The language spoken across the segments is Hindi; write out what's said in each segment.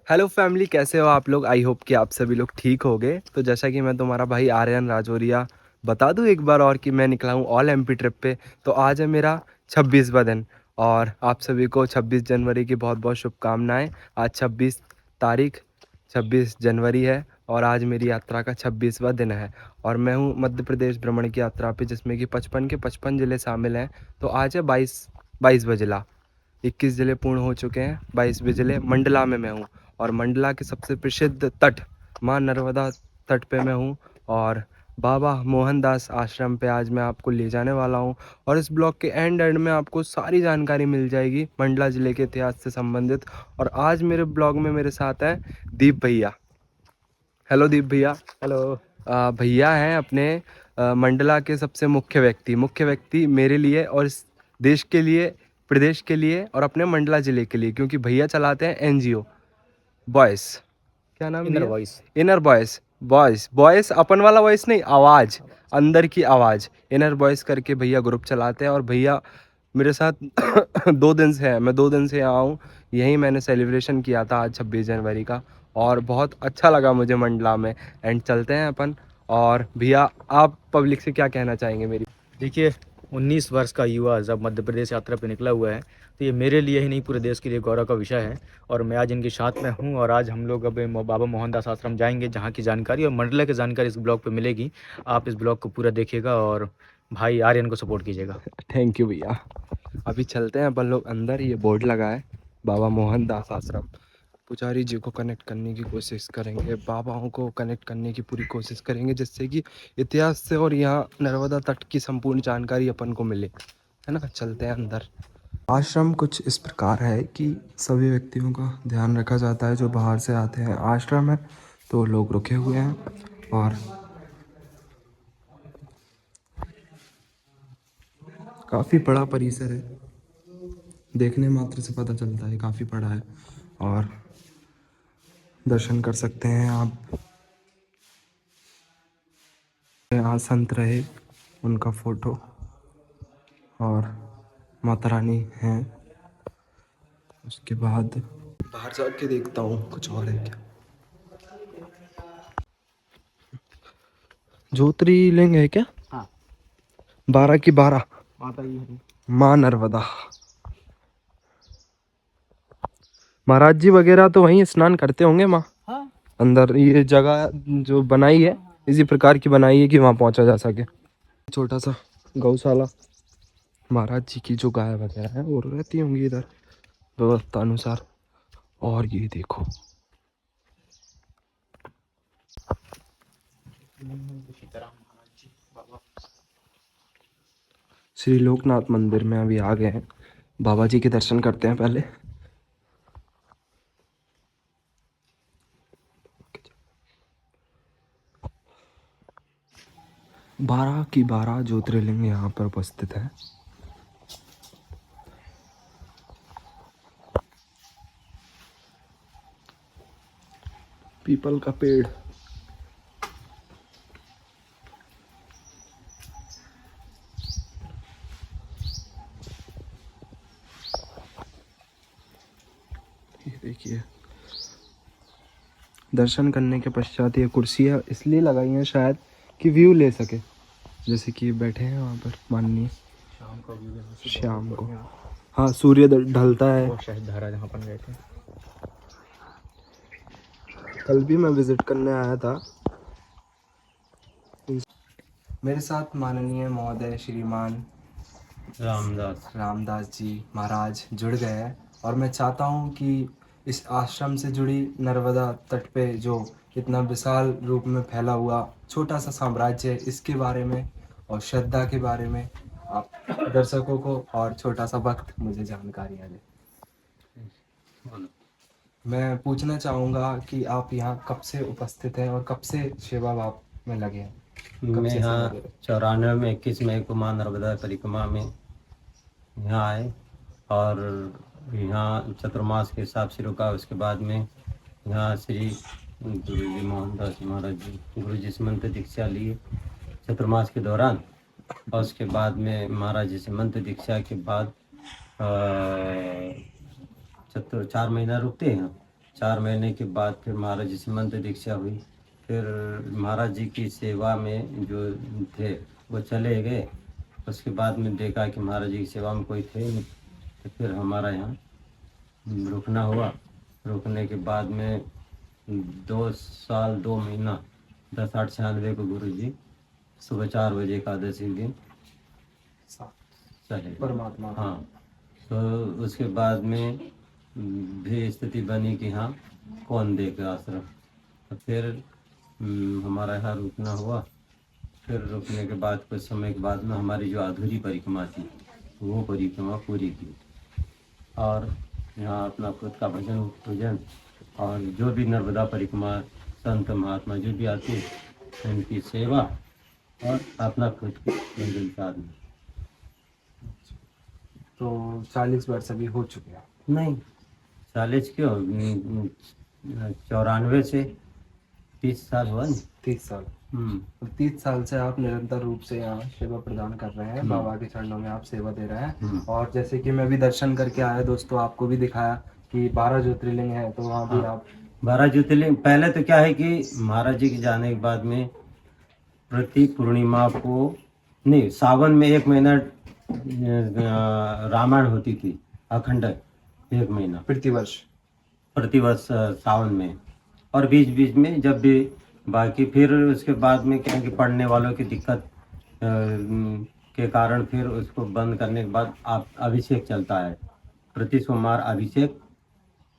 हेलो फैमिली, कैसे हो आप लोग। आई होप कि आप सभी लोग ठीक होंगे। तो जैसा कि मैं तुम्हारा भाई आर्यन राजौरिया बता दूं एक बार और कि मैं निकला हूं ऑल एमपी ट्रिप पे। तो आज है मेरा 26वां दिन और आप सभी को 26 जनवरी की बहुत बहुत शुभकामनाएं। आज 26 तारीख 26 जनवरी है और आज मेरी यात्रा का 26वां दिन है और मैं हूं मध्य प्रदेश भ्रमण की यात्रा पे, जिसमें कि 55 के 55 ज़िले शामिल हैं। तो आज है 22वां ज़िला। 21 ज़िले पूर्ण हो चुके हैं, 22वें ज़िले मंडला में मैं हूँ और मंडला के सबसे प्रसिद्ध तट माँ नर्मदा तट पे मैं हूँ और बाबा मोहनदास आश्रम पे आज मैं आपको ले जाने वाला हूँ। और इस ब्लॉग के एंड में आपको सारी जानकारी मिल जाएगी मंडला ज़िले के इतिहास से संबंधित। और आज मेरे ब्लॉग में मेरे साथ है दीप भैया। हेलो दीप भैया। हेलो। भैया हैं अपने मंडला के सबसे मुख्य व्यक्ति मेरे लिए और इस देश के लिए, प्रदेश के लिए और अपने मंडला ज़िले के लिए, क्योंकि भैया चलाते हैं एनजीओ बॉयस। क्या नाम इनर भैया? Voice. Inner boys. Boys boys अपन वाला वॉइस नहीं, आवाज़, अंदर की आवाज़। इनर बॉयस करके भैया ग्रुप चलाते हैं और भैया मेरे साथ 2 दिन से है। मैं 2 दिन से यहाँ हूँ। यहीं मैंने सेलिब्रेशन किया था आज 26 जनवरी का और बहुत अच्छा लगा मुझे मंडला में। एंड चलते हैं अपन। और भैया आप पब्लिक से क्या कहना चाहेंगे मेरी? देखिए, 19 वर्ष का युवा जब मध्य प्रदेश यात्रा पे निकला हुआ है तो ये मेरे लिए ही नहीं पूरे देश के लिए गौरव का विषय है। और मैं आज इनके साथ में हूँ और आज हम लोग अब बाबा मोहनदास आश्रम जाएंगे, जहाँ की जानकारी और मंडला की जानकारी इस ब्लॉग पे मिलेगी। आप इस ब्लॉग को पूरा देखिएगा और भाई आर्यन को सपोर्ट कीजिएगा। थैंक यू भैया। अभी चलते हैं अपन लोग अंदर। ये बोर्ड लगा है बाबा मोहनदास आश्रम। पुजारी जी को कनेक्ट करने की कोशिश करेंगे, बाबाओं को कनेक्ट करने की पूरी कोशिश करेंगे, जिससे कि इतिहास से और यहाँ नर्मदा तट की संपूर्ण जानकारी अपन को मिले, है ना। चलते हैं अंदर। आश्रम कुछ इस प्रकार है कि सभी व्यक्तियों का ध्यान रखा जाता है जो बाहर से आते हैं। आश्रम है तो लोग रुके हुए हैं और काफ़ी बड़ा परिसर है। देखने मात्र से पता चलता है काफ़ी बड़ा है और दर्शन कर सकते हैं आप। यहाँ संत रहे उनका फोटो और माता रानी हैं। उसके बाद बाहर जाके देखता हूँ कुछ और है क्या। ज्योतिर्लिंग है क्या? हाँ, 12 की 12 माता जी हरी। माँ नर्मदा। महाराज जी वगैरह तो वहीं स्नान करते होंगे माँ। हाँ। अंदर ये जगह जो बनाई है इसी प्रकार की बनाई है कि वहाँ पहुँचा जा सके। छोटा सा गौशाला। महाराज जी की जो गाय वगैरह है वो रहती होंगी इधर व्यवस्था अनुसार। और ये देखो श्री लोकनाथ मंदिर में अभी आ गए हैं। बाबा जी के दर्शन करते हैं पहले। 12 की 12 ज्योतिर्लिंग यहाँ पर उपस्थित है। पीपल का पेड़। ये देखिए, दर्शन करने के पश्चात ये कुर्सियाँ इसलिए लगाई हैं शायद कि व्यू ले सके। जैसे कि बैठे हैं वहाँ पर माननीय शाम का व्यू यहाँ से शाम बहुत को। बढ़िया। हाँ, सूर्य ढलता है। वो शहद धारा जहाँ पर गए थे। कल भी मैं विजिट करने आया था। मेरे साथ माननीय महोदय श्रीमान रामदास जी महाराज जुड़ गए हैं और मैं चाहता हूँ कि इस आश्रम से जुड़ी नर्मदा तट पे जो इतना विशाल रूप में फैला हुआ छोटा सा साम्राज्य है, इसके बारे में और श्रद्धा के बारे में आप दर्शकों को और छोटा सा वक्त मुझे जानकारियाँ दें। मैं पूछना चाहूँगा कि आप यहाँ कब से उपस्थित हैं और कब से सेवा भाव में लगे हैं? मैं यहाँ 94 में 21 मई को माँ नर्मदा परिक्रमा में यहाँ आए और यहाँ चतुर्मास के हिसाब से रुका। उसके बाद में यहाँ श्री गुरु जी मोहनदास महाराज जी गुरु जी से मंत्र दीक्षा लिए चतुर्मास के दौरान। और उसके बाद में महाराज जी से मंत्र दीक्षा के बाद 4 महीना रुकते हैं 4 महीने के बाद फिर महाराज जी से मंत्र दीक्षा हुई। फिर महाराज जी की सेवा में जो थे वो चले गए। उसके बाद में देखा कि महाराज जी की सेवा में कोई थे नहीं, तो फिर हमारा यहाँ रुकना हुआ। रुकने के बाद में 2 साल 2 महीना 10/8/96 को गुरु जी सुबह 4 बजे एकादशी के दिन चले। परमात्मा। हाँ, तो उसके बाद में भी स्थिति बनी कि हाँ कौन देगा आश्रम। तो फिर हमारा यहाँ रुकना हुआ। फिर रुकने के बाद कुछ समय के बाद में हमारी जो अधूरी परिक्रमा थी वो परिक्रमा पूरी की, और यहाँ अपना खुद का भजन पूजन और जो भी नर्मदा परिक्रमा संत महात्मा जो भी आते हैं उनकी सेवा और अपना खुद की मंजिल साधना। तो 40 वर्ष अभी हो चुके हैं। नहीं 40 क्यों, 94 से 30 साल हुआ ना। 30 साल। हम्म, तो 30 साल से आप निरंतर रूप से यहाँ सेवा प्रदान कर रहे हैं, बाबा के चरणों में आप सेवा दे रहे हैं। और जैसे कि मैं भी दर्शन करके आया दोस्तों, आपको भी दिखाया कि 12 ज्योतिर्लिंग है, तो वहाँ भी आप 12 ज्योतिर्लिंग। पहले तो क्या है कि महाराज जी के जाने के बाद में प्रति पूर्णिमा को नहीं, सावन में 1 महीना रामायण होती थी अखंड, 1 महीना प्रतिवर्ष सावन में। और बीच बीच में जब भी बाकी, फिर उसके बाद में क्या है कि पढ़ने वालों की दिक्कत के कारण फिर उसको बंद करने के बाद आप अभिषेक चलता है। प्रति सोमवार अभिषेक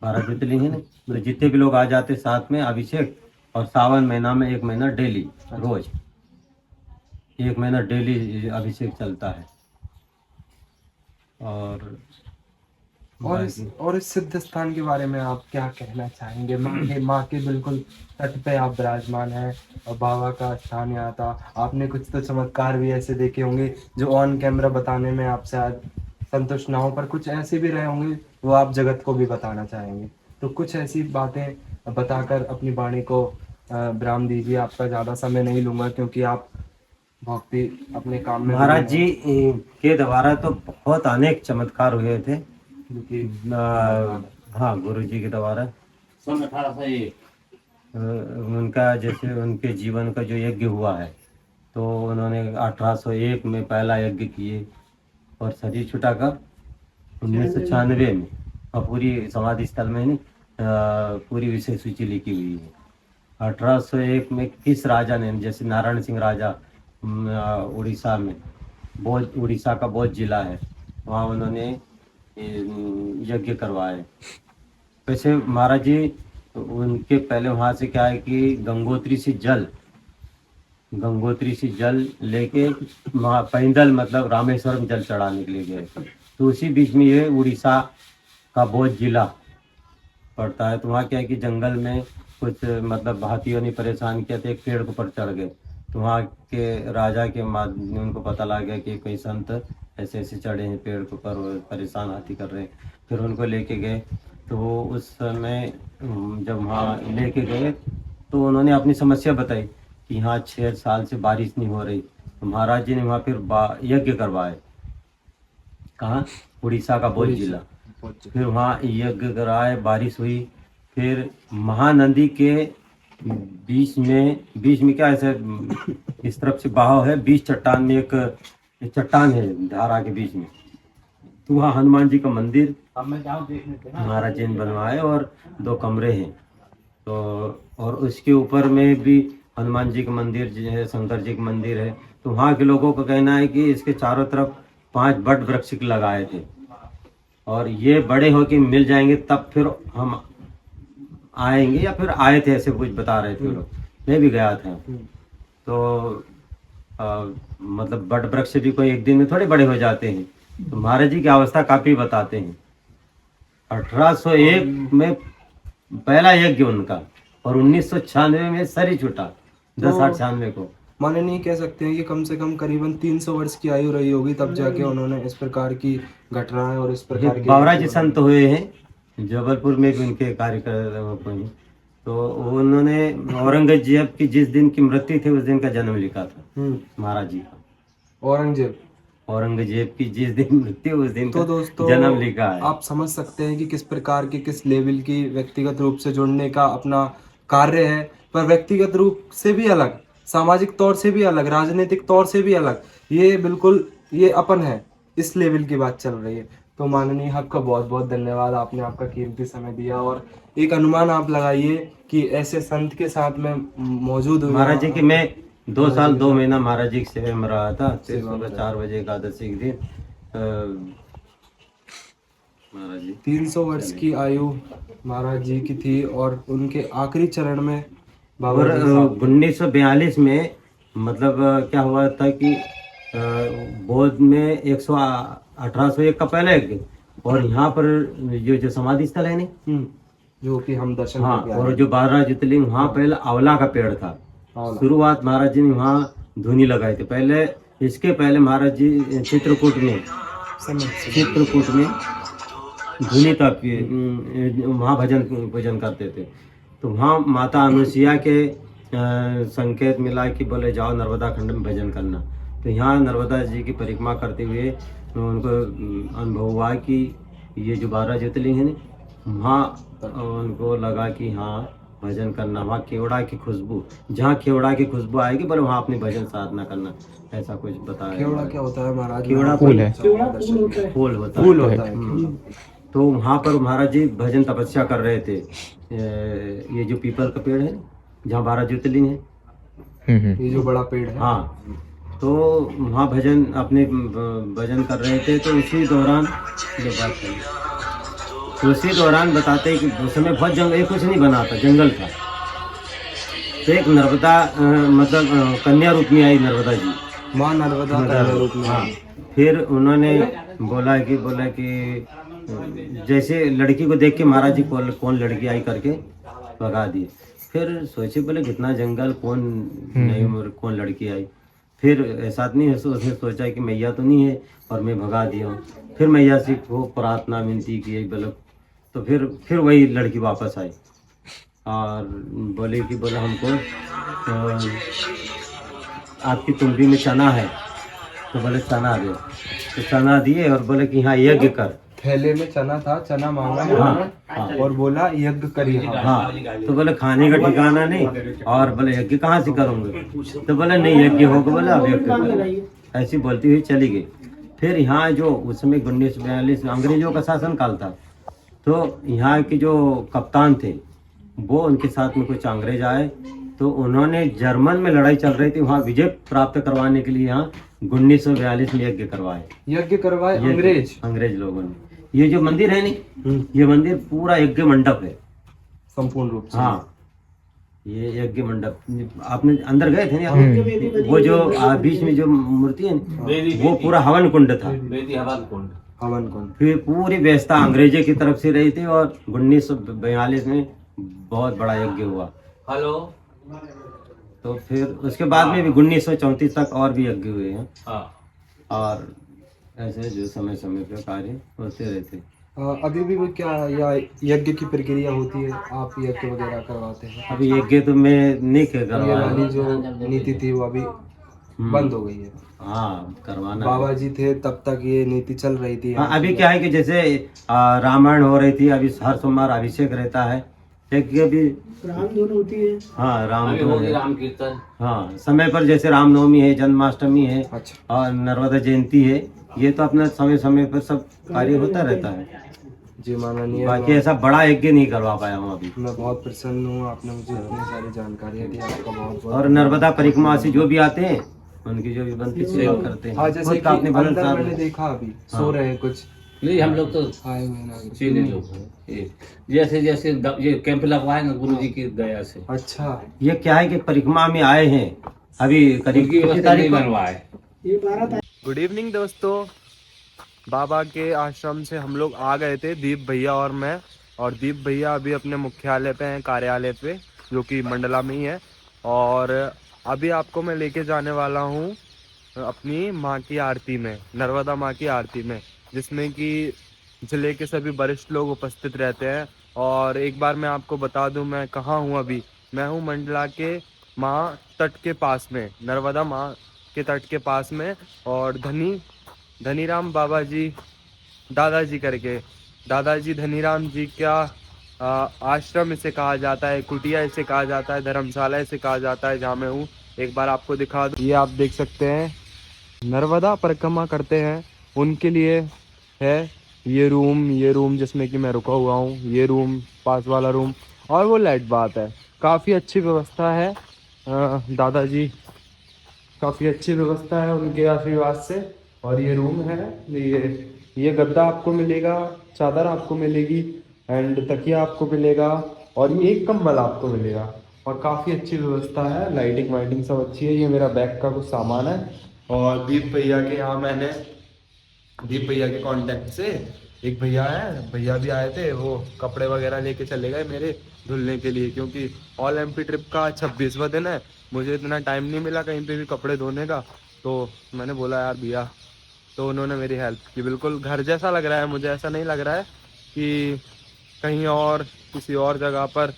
12 ज्योतिर्लिंग है ना, तो जितने भी लोग आ जाते साथ में अभिषेक। और सावन महीना में 1 महीना डेली, रोज 1 महीना डेली अभिषेक चलता है। और इस सिद्ध स्थान के बारे में आप क्या कहना चाहेंगे? माँ के बिल्कुल तट पे आप विराजमान हैं और बाबा का स्थान यहाँ था। आपने कुछ तो चमत्कार भी ऐसे देखे होंगे जो ऑन कैमरा बताने में आपसे आज संतुष्ट ना हो, पर कुछ ऐसे भी रहे होंगे वो आप जगत को भी बताना चाहेंगे। तो कुछ ऐसी बातें बताकर अपनी वाणी को विराम दीजिए। आपका ज़्यादा समय नहीं लूँगा क्योंकि आप भक्ति अपने काम में। महाराज जी के द्वारा तो बहुत अनेक चमत्कार हुए थे। हाँ, गुरु जी के द्वारा सन 1801 उनका जैसे उनके जीवन का जो यज्ञ हुआ है, तो उन्होंने 1801 में पहला यज्ञ किए और शरीर छुटाकर 1996 में, और पूरी समाधि स्थल में नहीं, पूरी विषय सूची लिखी हुई है। 1801 में किस राजा ने, जैसे नारायण सिंह राजा उड़ीसा में, बौद्ध, उड़ीसा का बौद्ध जिला है, वहाँ उन्होंने यज्ञ करवाए। वैसे महाराज जी उनके पहले वहाँ से क्या है कि गंगोत्री से जल लेके वहाँ पैदल मतलब रामेश्वरम जल चढ़ाने के लिए गए। तो उसी बीच में ये उड़ीसा का बौद्ध जिला पड़ता है। तो वहाँ क्या है कि जंगल में कुछ मतलब हाथियों ने परेशान किया, तो एक पेड़ के ऊपर चढ़ गए। तो वहाँ के राजा के माध्यम उनको पता लग गया कि कोई संत ऐसे ऐसे चढ़े हैं पेड़ के ऊपर, परेशान हाथी कर रहे हैं। फिर उनको लेके गए। तो वो उस समय जब वहाँ लेके गए तो उन्होंने अपनी समस्या बताई कि यहाँ 6 साल से बारिश नहीं हो रही। तो महाराज जी ने वहाँ फिर यज्ञ करवाए। कहाँ? उड़ीसा का बौद्ध जिला। फिर वहाँ यज्ञ कराए, बारिश हुई। फिर महानदी के बीच में क्या ऐसे इस तरफ से बहाव है, बीच चट्टान में एक चट्टान है धारा के बीच में। तो वहाँ हनुमान जी का मंदिर महाराज जी ने बनवाए और 2 कमरे हैं। तो और उसके ऊपर में भी हनुमान जी का मंदिर जो है, शंकर जी का मंदिर है। तो वहाँ के लोगों का कहना है कि इसके चारों तरफ 5 बट वृक्ष लगाए थे, और ये बड़े हो के मिल जाएंगे तब फिर हम आएंगे, या फिर आए थे, ऐसे कुछ बता रहे थे लोग। मैं भी गया था। तो मतलब बट वृक्ष भी कोई एक दिन में थोड़े बड़े हो जाते हैं। तो महाराज जी की अवस्था काफी बताते हैं। 1801 में पहला यज्ञ उनका, और 1996 में शरीर छूटा, 10/8/96 को। माने नहीं कह सकते हैं कि कम से कम करीबन 300 वर्ष की आयु रही होगी तब जाके उन्होंने इस प्रकार की घटनाएं और इस प्रकार की। बाबरा जी संत हुए हैं, जबलपुर में भी उनके कार्यक्रम। तो उन्होंने औरंगजेब की जिस दिन की मृत्यु थी उस दिन का जन्म लिखा था महाराज जी का। औरंगजेब औरंगजेब की जिस दिन मृत्यु उस दिन तो का दोस्तों जन्म लिखा है। आप समझ सकते हैं कि किस प्रकार के किस लेवल की व्यक्तिगत रूप से जुड़ने का अपना कार्य है, पर व्यक्तिगत रूप से भी अलग, सामाजिक तौर से भी अलग, राजनीतिक तौर से भी अलग, ये बिल्कुल ये अपन है, इस लेवल की बात चल रही है। तो माननीय आपका बहुत बहुत धन्यवाद, आपने आपका कीमती समय दिया और एक अनुमान आप लगाइए कि ऐसे संत के साथ में मौजूद हुए महाराज जी की मैं 2 महाराज साल जी के 2 साथ महीना महाराज जी की सेवा में रहा था। फिर सेवा में सुबह 4 बजे एकादशी के दिन महाराज जी 300 वर्ष की आयु महाराज जी की थी और उनके आखिरी चरण में बाबा और जी साहब थे। 1942 में मतलब क्या हुआ था कि बौद्ध में 1801 का पहला यज्ञ, और यहाँ पर जो समाधि स्थल है नहीं, जो कि हम दर्शन हाँ, करके आए और जो 12 ज्योतिर्लिंग वहाँ पहले आंवला का पेड़ था। आंवला। शुरुआत महाराज जी ने वहाँ धुनी लगाए थे। पहले इसके पहले महाराज जी चित्रकूट में धुनी तक वहाँ भजन करते थे। तो वहाँ माता अनुसुईया के संकेत मिला कि बोले जाओ नर्मदा खंड में भजन करना। तो यहाँ नर्मदा जी की परिक्रमा करते हुए उनको अनुभव हुआ कि ये जो 12 ज्योतिर्लिंग है ना, वहाँ उनको लगा कि हाँ भजन करना, वहाँ केवड़ा की खुशबू, जहाँ केवड़ा की खुशबू आएगी बोले वहाँ अपनी भजन साधना करना, ऐसा कुछ बताया। केवड़ा क्या होता है महाराज? केवड़ा फूल है। फूल होता फूल है। होता है। तो वहाँ पर महाराज जी भजन तपस्या कर रहे थे। ये जो पीपल का पेड़ है जहाँ 12 ज्योतिर्लिंग है, ये जो बड़ा पेड़ है, हाँ, तो वहाँ भजन अपने भजन कर रहे थे। तो उसी दौरान ये बात है, तो उसी दौरान बताते हैं कि उस समय बहुत जंगल, कुछ नहीं बना था, जंगल था। तो एक नर्मदा मतलब कन्या रूप में आई नर्मदा जी, माँ नर्मदा का रूप में। हाँ। फिर उन्होंने बोला कि जैसे लड़की को देख के महाराज जी कौन लड़की आई करके भगा दिए। फिर सोचे बोले कितना जंगल, कौन नहीं और कौन लड़की आई। फिर ऐसा नहीं है, उसने सोचा कि मैया तो नहीं है और मैं भगा दिया हूँ। फिर मैया से खूब प्रार्थना विनती की बोले, तो फिर वही लड़की वापस आई और बोले कि बोले हमको आपकी तुलबी में चना है। तो बोले चना दे, तो चना दिए और बोले कि हाँ यज्ञ कर। थैले में चना था, चना मांगा हाँ, और बोला यज्ञ करिए। हाँ। तो बोले खाने का ठिकाना नहीं, और बोले यज्ञ कहाँ से करूँगे। तो बोले नहीं यज्ञ होगा, बोले अब यज्ञ करो। ऐसी बोलती हुई चली गई। फिर यहाँ जो उस समय 1942 में अंग्रेजों का शासन काल था, तो यहाँ के जो कप्तान थे वो उनके साथ में कुछ अंग्रेज आए। तो उन्होंने जर्मन में लड़ाई चल रही थी, वहाँ विजय प्राप्त करवाने के लिए यहाँ 1942 में यज्ञ करवाए अंग्रेज लोगों ने। ये जो मंदिर है नहीं, ये मंदिर पूरा यज्ञ मंडप है संपूर्ण रूप से। हाँ, ये यज्ञ मंडप। आपने अंदर गए थे ना, वो जो बीच में जो मूर्ति है ना, वो पूरा हवन कुंड था। हवन कुंड। फिर पूरी व्यवस्था अंग्रेजों की तरफ से रही थी और 1942 में बहुत बड़ा यज्ञ हुआ। तो फिर उसके बाद में भी 1934 तक और भी यज्ञ हुए हैं। और ऐसे जो समय समय पे कार्य होते रहते। अभी भी वो क्या या यज्ञ की प्रक्रिया होती है, आप यज्ञ वगैरह करवाते हैं? अभी यज्ञ तो मैं नहीं ये करवाया। वाली जो नीति थी वो अभी बंद हो गई है। हाँ, करवाना। बाबा जी थे तब तक ये नीति चल रही थी। हाँ, अभी क्या है कि जैसे रामायण हो रही थी, अभी हर सोमवार अभिषेक रहता है, अभी रामधुन होती है। हाँ, राम कीर्तन। हाँ, समय पर जैसे रामनवमी है, जन्माष्टमी है, अच्छा। और नर्मदा जयंती है, ये तो अपना समय समय पर सब कार्य होता रहता है। जी माननीय, बाकी ऐसा बड़ा यज्ञ नहीं करवा पाया हूँ अभी। मैं बहुत प्रसन्न हूँ, आपने मुझे इतनी सारी जानकारियाँ दी, आपका बहुत बहुत। और नर्मदा परिक्रमा से जो भी आते हैं उनकी जो भी बनती सेवा करते हैं। हाँ, जैसे खुद कि का अपने भजन अंदर साहब मैंने देखा अभी सो हाँ। रहे हैं कुछ नहीं, हम लोग तो आए हुए नागरिक। चीनी लोग हैं। ये जैसे जैसे ये कैंप लगवाए ना गुरु जी की दया से, अच्छा, ये क्या है कि परिक्रमा में आए हैं अभी करीब उनकी कितनी व्यवस्था तारीख नहीं को? बनवाए। ये 12 तारीख। गुड इवनिंग दोस्तों, बाबा के आश्रम से हम लोग आ गए थे, दीप भैया और मैं। और दीप भैया अभी अपने मुख्यालय पे हैं, कार्यालय पे, जो कि मंडला में ही है। और अभी आपको मैं लेके जाने वाला हूँ अपनी माँ की आरती में, नर्मदा माँ की आरती में, जिसमें कि जिले के सभी वरिष्ठ लोग उपस्थित रहते हैं। और एक बार मैं आपको बता दूं मैं कहाँ हूँ अभी। मैं हूँ मंडला के माँ तट के पास में, नर्मदा माँ के तट के पास में। और धनी धनीराम बाबा जी दादाजी करके, दादाजी धनीराम जी का आश्रम इसे कहा जाता है, कुटिया इसे कहा जाता है, धर्मशाला इसे कहा जाता है जहाँ मैं हूँ। एक बार आपको दिखा दूँ, ये आप देख सकते हैं, नर्मदा परिक्रमा करते हैं उनके लिए है ये रूम जिसमें कि मैं रुका हुआ हूँ, ये रूम, पास वाला रूम, और वो लाइट बात है। काफ़ी अच्छी व्यवस्था है दादाजी, काफ़ी अच्छी व्यवस्था है उनके आशीर्वाद से। और ये रूम है, ये गद्दा आपको मिलेगा, चादर आपको मिलेगी, एंड तकिया आपको मिलेगा, और ये एक कंबल आपको मिलेगा। और काफ़ी अच्छी व्यवस्था है, लाइटिंग वाइटिंग सब अच्छी है। ये मेरा बैग का कुछ सामान है। और दीप भैया के यहाँ मैंने, दीप भैया के कांटेक्ट से एक भैया है, भैया भी आए थे, वो कपड़े वगैरह लेके चले गए मेरे धुलने के लिए, क्योंकि ऑल एमपी ट्रिप का 26वां दिन है, मुझे इतना टाइम नहीं मिला कहीं पे भी कपड़े धोने का। तो मैंने बोला यार भैया, तो उन्होंने मेरी हेल्प की। बिल्कुल घर जैसा लग रहा है, मुझे ऐसा नहीं लग रहा है कि कहीं और किसी और जगह पर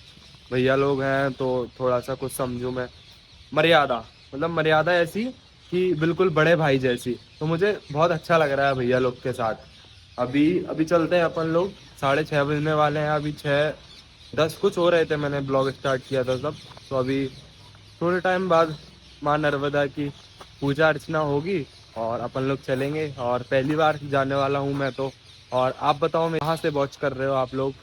भैया लोग हैं। तो थोड़ा सा कुछ समझूँ मैं, मर्यादा, मतलब मर्यादा ऐसी कि बिल्कुल बड़े भाई जैसी। तो मुझे बहुत अच्छा लग रहा है भैया लोग के साथ। अभी चलते हैं अपन लोग, 6:30 बजने वाले हैं, अभी 6:10 कुछ हो रहे थे, मैंने ब्लॉग स्टार्ट किया था सब। तो अभी थोड़े टाइम बाद माँ नर्मदा की पूजा अर्चना होगी और अपन लोग चलेंगे। और पहली बार जाने वाला हूँ मैं तो। और आप बताओ मैं कहाँ से वॉच कर रहे हो आप लोग,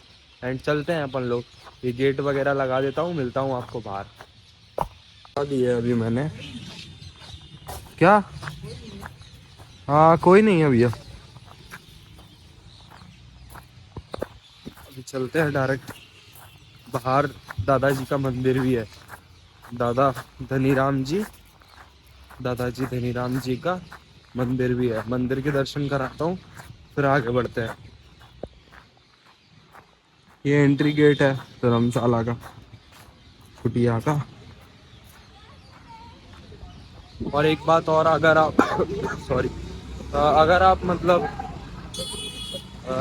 एंड चलते हैं अपन लोग। ये गेट वगैरह लगा देता हूँ, मिलता हूँ आपको बाहर। लगा दिए अभी मैंने, क्या? हाँ कोई नहीं है भैया, अभी चलते हैं डायरेक्ट बाहर। दादाजी का मंदिर भी है, दादाजी धनीराम जी का मंदिर भी है। मंदिर के दर्शन कराता हूँ, फिर आगे बढ़ते हैं। ये एंट्री गेट है धर्मशाला का, कुटिया का। और एक बात और, अगर आप सॉरी, अगर आप मतलब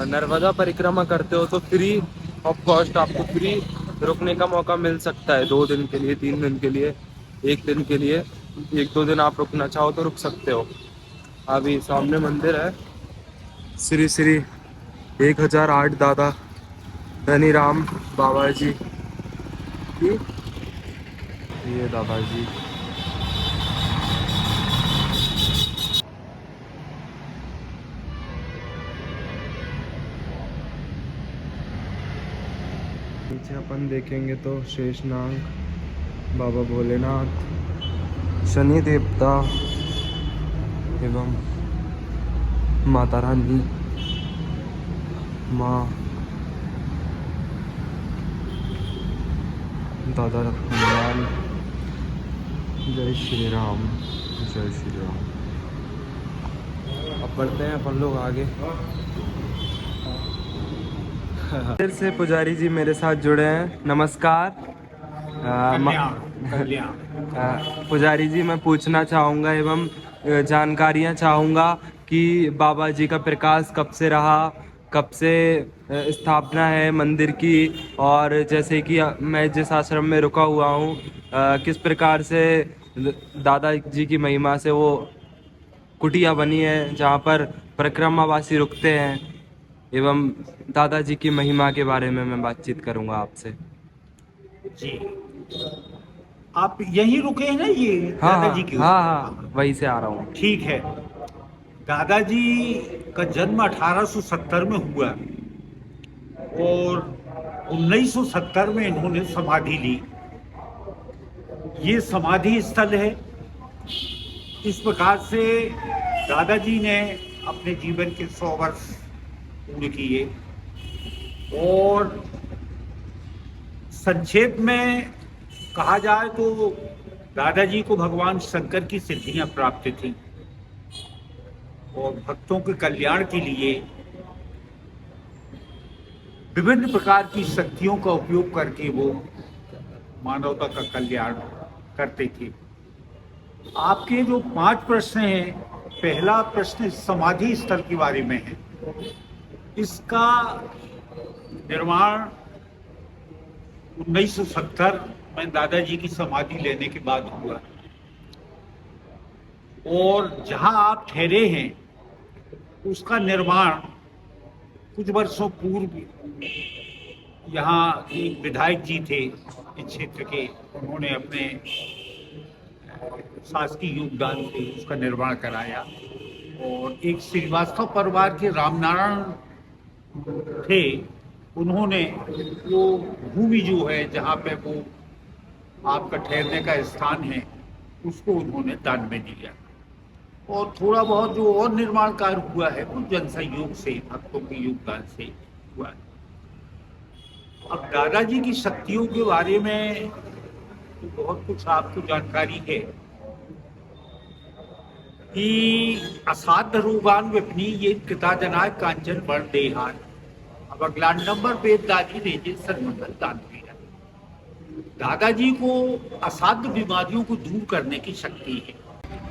नर्मदा परिक्रमा करते हो तो फ्री ऑफ कॉस्ट आपको फ्री रुकने का मौका मिल सकता है, 2 दिन के लिए, 3 दिन के लिए, 1 दिन के लिए। 1-2 दिन आप रुकना चाहो तो रुक सकते हो। अभी सामने मंदिर है, श्री श्री 1008 दादा धनीराम बाबा जी की, ये दादाजी। नीचे अपन देखेंगे तो शेषनाग, बाबा भोलेनाथ, शनि देवता एवं माता रानी, माँ, दादा हनुमान। जय श्री राम, जय श्री राम। अब बढ़ते हैं अपन लोग आगे। फिर से पुजारी जी मेरे साथ जुड़े हैं, नमस्कार। पुजारी जी, मैं पूछना चाहूँगा एवं जानकारियाँ चाहूँगा कि बाबा जी का प्रकाश कब से रहा, कब से स्थापना है मंदिर की, और जैसे कि मैं जिस आश्रम में रुका हुआ हूँ, किस प्रकार से दादाजी की महिमा से वो कुटिया बनी है जहाँ पर परिक्रमावासी रुकते हैं, एवं दादाजी की महिमा के बारे में मैं बातचीत करूँगा आपसे। जी, आप यहीं रुके हैं ना? ये हाँ दादाजी की? हाँ, वहीं से आ रहा हूँ। ठीक है। दादाजी का जन्म 1870 में हुआ और 1970 में इन्होंने समाधि ली। ये समाधि स्थल है। इस प्रकार से दादाजी ने अपने जीवन के 100 वर्ष पूरे किए। और संक्षेप में कहा जाए तो दादाजी को भगवान शंकर की सिद्धियां प्राप्त थीं और भक्तों के कल्याण के लिए विभिन्न प्रकार की शक्तियों का उपयोग करके वो मानवता का कल्याण करते थे। आपके जो 5 प्रश्न हैं, पहला प्रश्न समाधि स्थल के बारे में है। इसका निर्माण 1970 में दादाजी की समाधि लेने के बाद हुआ। और जहां आप ठहरे हैं उसका निर्माण कुछ वर्षों पूर्व यहाँ एक विधायक जी थे इस क्षेत्र के, उन्होंने अपने शासकीय योगदान से उसका निर्माण कराया। और एक श्रीवास्तव परिवार के रामनारायण थे, उन्होंने वो भूमि जो है जहाँ पे वो आपका ठहरने का स्थान है उसको उन्होंने दान में दिया। और थोड़ा बहुत जो और निर्माण कार्य हुआ है वो जन सहयोग से, भक्तों के योगदान से हुआ है। अब दादाजी की शक्तियों के बारे में तो बहुत कुछ आपको जानकारी है कि असाध्य रोगान विपनी ये किता जनाय कांचन बड़ देहान। अब अगला नंबर पे दादी रेजे सन्मंगल दान दिया। दादाजी को असाध्य बीमारियों को दूर करने की शक्ति है।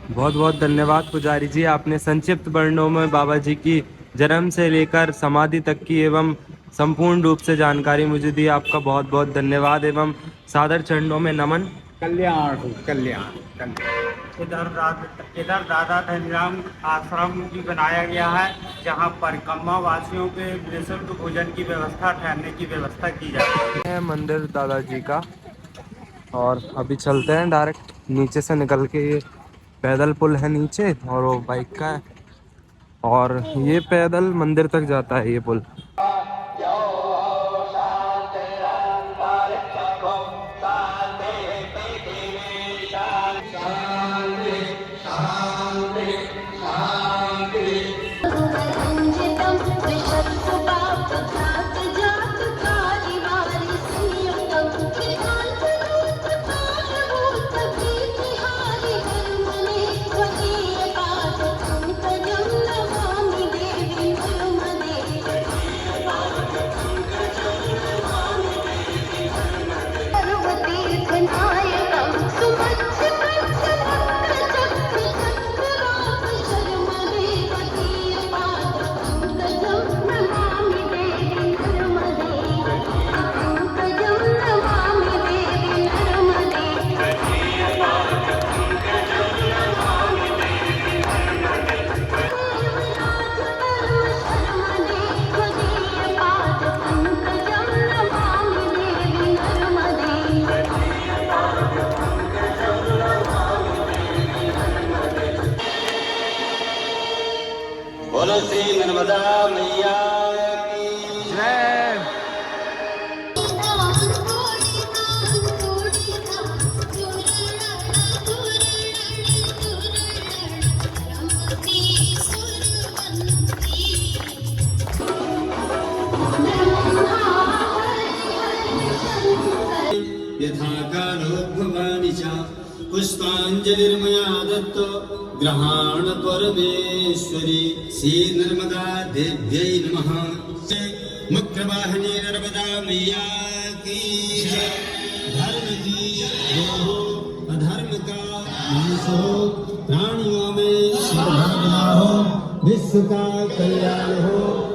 बहुत बहुत धन्यवाद पुजारी जी, आपने संक्षिप्त वर्णों में बाबा जी की जन्म से लेकर समाधि तक की एवं संपूर्ण रूप से जानकारी मुझे दी। आपका बहुत बहुत धन्यवाद एवं सादर चरणों में नमन। कल्याण हो, कल्याण कल्याण। इधर दादा धनीराम आश्रम भी बनाया गया है, जहाँ परिक्रमा वासियों के निःशुल्क भोजन की व्यवस्था, ठहरने की व्यवस्था की जाती है। मंदिर दादाजी का, और अभी चलते हैं डायरेक्ट नीचे से निकल के। ये पैदल पुल है नीचे और वो बाइक का है, और ये पैदल मंदिर तक जाता है ये पुल। बोलो श्री नर्मदा मैया की जय। यथा कालोद्भवानि च पुष्पाञ्जलिर्मया दत्तो ग्रहाण परमेश्वरी। श्री नर्मदा देव्यै नमः। मुख्यवाहिनी नर्मदा मैया की जय। धर्म की हो, अधर्म का नाश हो, प्राणियों में सद्भावना हो, विश्व का कल्याण हो।